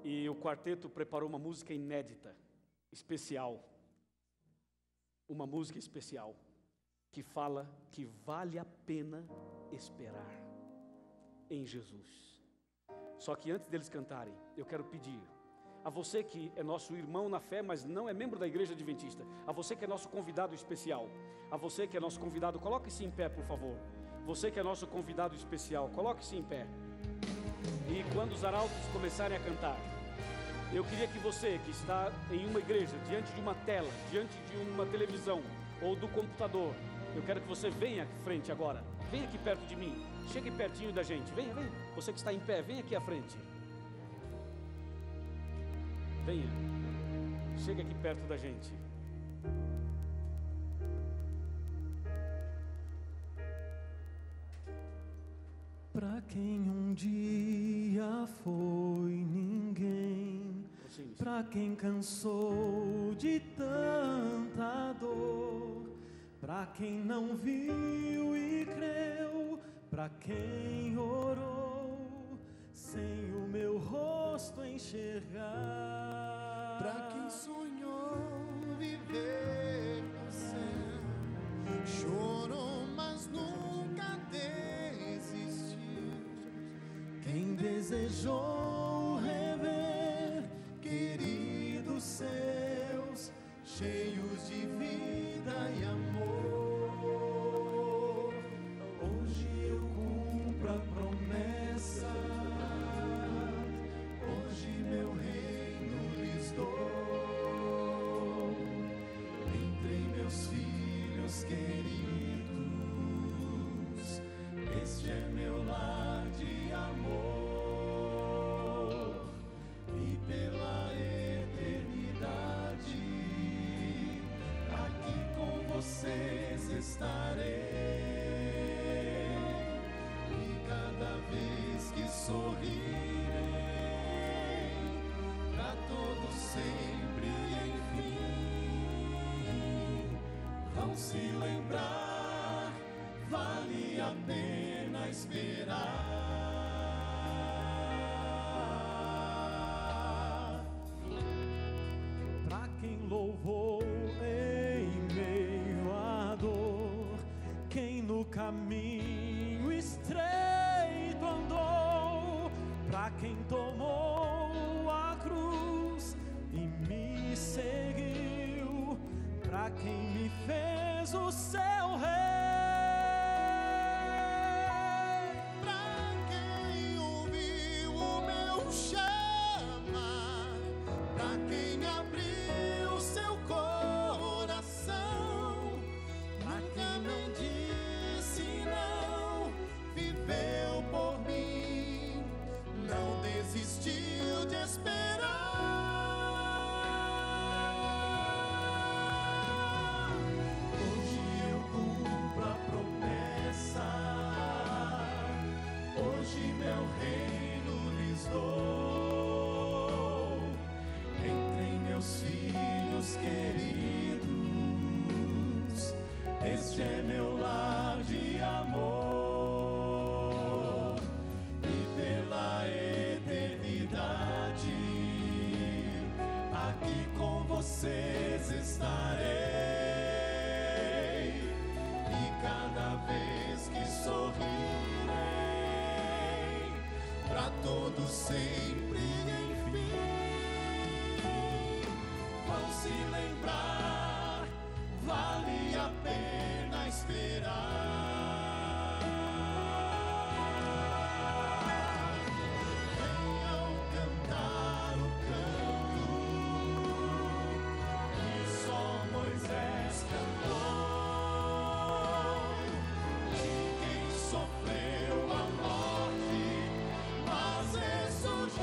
E o quarteto preparou uma música inédita, especial. Uma música especial que fala que vale a pena esperar em Jesus. Só que antes deles cantarem, eu quero pedir a você que é nosso irmão na fé, mas não é membro da Igreja Adventista, a você que é nosso convidado especial, a você que é nosso convidado, coloque-se em pé, por favor. Você que é nosso convidado especial, coloque-se em pé. E quando os arautos começarem a cantar, eu queria que você que está em uma igreja, diante de uma tela, diante de uma televisão ou do computador, eu quero que você venha à frente agora. Venha aqui perto de mim. Chegue pertinho da gente. Venha, venha. Você que está em pé, venha aqui à frente. Venha. Chegue aqui perto da gente. Pra quem um dia foi ninguém, pra quem cansou de tanta dor, pra quem não viu e creu, pra quem orou sem o meu rosto enxergar, pra quem sonhou viver no céu, chorou mas nunca desistiu, quem desejou rever queridos seus, cheios de vida e amor, hoje eu cumpro a promessa, hoje meu reino lhes dou, entre meus filhos queridos, este é meu lar de amor, e pela eternidade aqui com vocês estarei, e cada vez que sorrirei, pra todos sempre enfim, vão se lembrar, vale a pena esperar. Pra quem louvou em meio à dor, quem no caminho estreito andou, pra quem tomou a cruz e me seguiu, pra quem me fez o seu rei, pra quem ouviu o meu chamar, pra quem abriu seu coração, nunca me disse não, viveu por mim, não desistiu de esperar. Hoje eu cumpro a promessa, hoje meu reino lhes dou, entre meus filhos queridos, este é meu lar de amor, e pela eternidade aqui com vocês estarei, e cada vez que sorrirei, pra todos sempre enfim, vão se lembrar, vale a pena esperar. Venham cantar o canto que só Moisés cantou, de quem sofreu a morte, mas ressurgiu.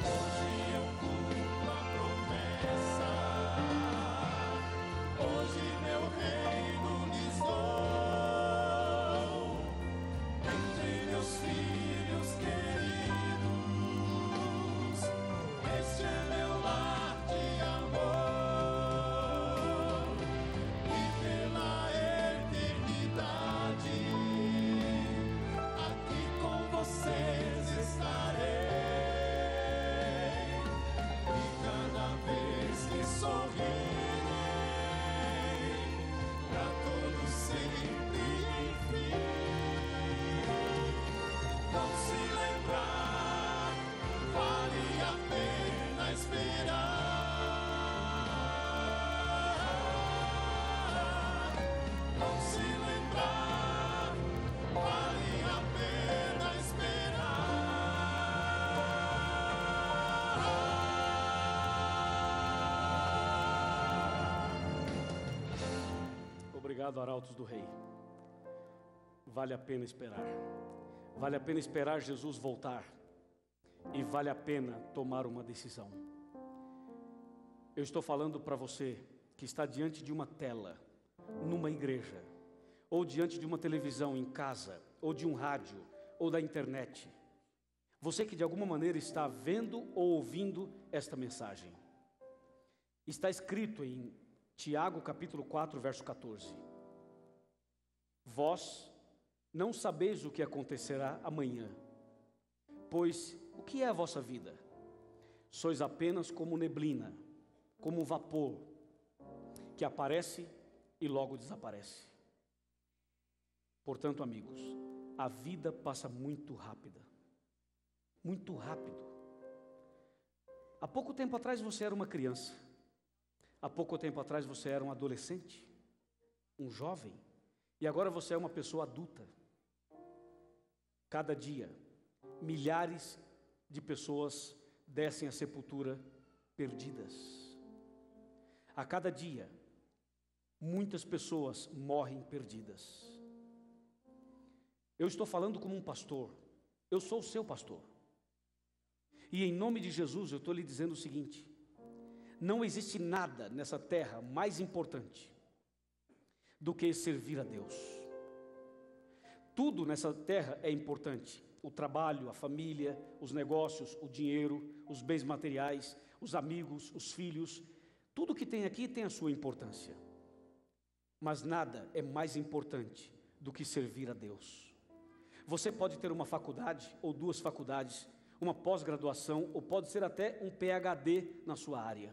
Hoje eu cumpro a promessa, Obrigado, Arautos do Rei. Vale a pena esperar. Vale a pena esperar Jesus voltar. E vale a pena tomar uma decisão. Eu estou falando para você que está diante de uma tela, numa igreja, ou diante de uma televisão em casa, ou de um rádio, ou da internet. Você que de alguma maneira está vendo ou ouvindo esta mensagem. Está escrito em Tiago capítulo 4, verso 14. Vós não sabeis o que acontecerá amanhã, pois o que é a vossa vida? Sois apenas como neblina, como um vapor, que aparece e logo desaparece. Portanto, amigos, a vida passa muito rápida. Muito rápido. Há pouco tempo atrás você era uma criança. Há pouco tempo atrás você era um adolescente, um jovem. E agora você é uma pessoa adulta. Cada dia, milhares de pessoas descem à sepultura perdidas. A cada dia, muitas pessoas morrem perdidas. Eu estou falando como um pastor. Eu sou o seu pastor. E em nome de Jesus eu estou lhe dizendo o seguinte: não existe nada nessa terra mais importante do que servir a Deus. Tudo nessa terra é importante. O trabalho, a família, os negócios, o dinheiro, os bens materiais, os amigos, os filhos. Tudo que tem aqui tem a sua importância. Mas nada é mais importante do que servir a Deus. Você pode ter uma faculdade ou duas faculdades, uma pós-graduação, ou pode ser até um PhD na sua área.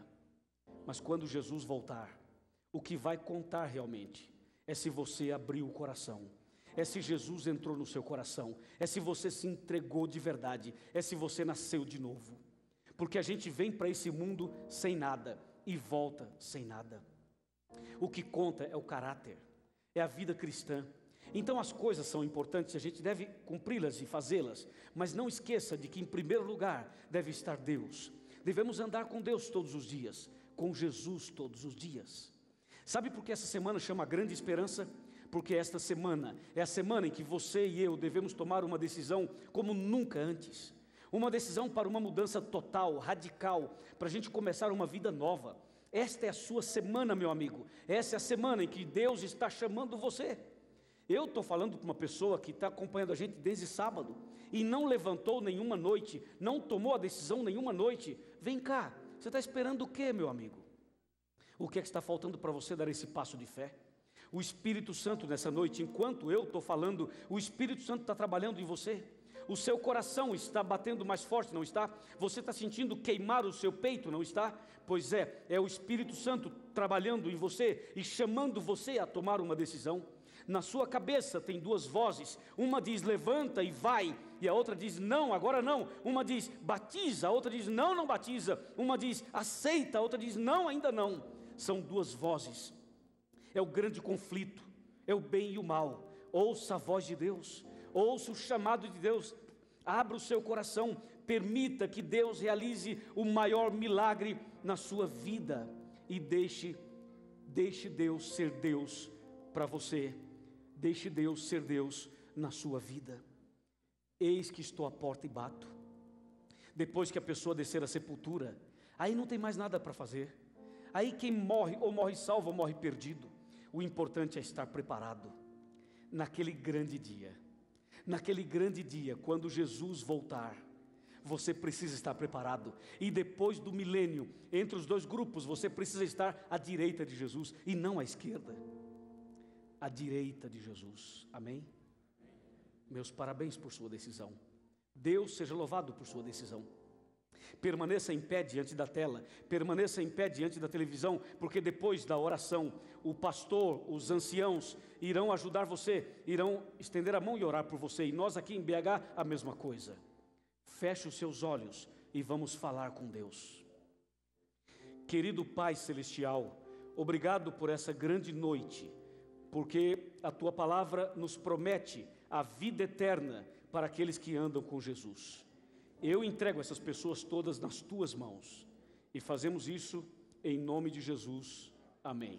Mas quando Jesus voltar, o que vai contar realmente é se você abriu o coração, é se Jesus entrou no seu coração, é se você se entregou de verdade, é se você nasceu de novo. Porque a gente vem para esse mundo sem nada e volta sem nada. O que conta é o caráter, é a vida cristã. Então as coisas são importantes, a gente deve cumpri-las e fazê-las, mas não esqueça de que em primeiro lugar deve estar Deus. Devemos andar com Deus todos os dias, com Jesus todos os dias. Sabe por que essa semana chama Grande Esperança? Porque esta semana é a semana em que você e eu devemos tomar uma decisão como nunca antes. Uma decisão para uma mudança total, radical, para a gente começar uma vida nova. Esta é a sua semana, meu amigo. Essa é a semana em que Deus está chamando você. Eu estou falando com uma pessoa que está acompanhando a gente desde sábado e não levantou nenhuma noite, não tomou a decisão nenhuma noite. Vem cá, você está esperando o quê, meu amigo? O que é que está faltando para você dar esse passo de fé? O Espírito Santo nessa noite, enquanto eu estou falando, o Espírito Santo está trabalhando em você. O seu coração está batendo mais forte, não está? Você está sentindo queimar o seu peito, não está? Pois é o Espírito Santo trabalhando em você e chamando você a tomar uma decisão. Na sua cabeça tem duas vozes, uma diz levanta e vai, e a outra diz não, agora não. Uma diz batiza, a outra diz não, não batiza. Uma diz aceita, a outra diz não, ainda não. São duas vozes. É o grande conflito, é o bem e o mal. Ouça a voz de Deus, ouça o chamado de Deus, abra o seu coração, permita que Deus realize o maior milagre na sua vida e deixe Deus ser Deus para você, deixe Deus ser Deus na sua vida. Eis que estou à porta e bato. Depois que a pessoa descer à sepultura, aí não tem mais nada para fazer. Aí quem morre, ou morre salvo ou morre perdido. O importante é estar preparado naquele grande dia. Naquele grande dia, quando Jesus voltar, você precisa estar preparado. E depois do milênio, entre os dois grupos, você precisa estar à direita de Jesus e não à esquerda. À direita de Jesus. Amém? Meus parabéns por sua decisão. Deus seja louvado por sua decisão. Permaneça em pé diante da tela, permaneça em pé diante da televisão, porque depois da oração, o pastor, os anciãos irão ajudar você, irão estender a mão e orar por você, e nós aqui em BH a mesma coisa. Feche os seus olhos e vamos falar com Deus. Querido Pai Celestial, obrigado por essa grande noite, porque a Tua palavra nos promete a vida eterna para aqueles que andam com Jesus. Eu entrego essas pessoas todas nas Tuas mãos e fazemos isso em nome de Jesus. Amém.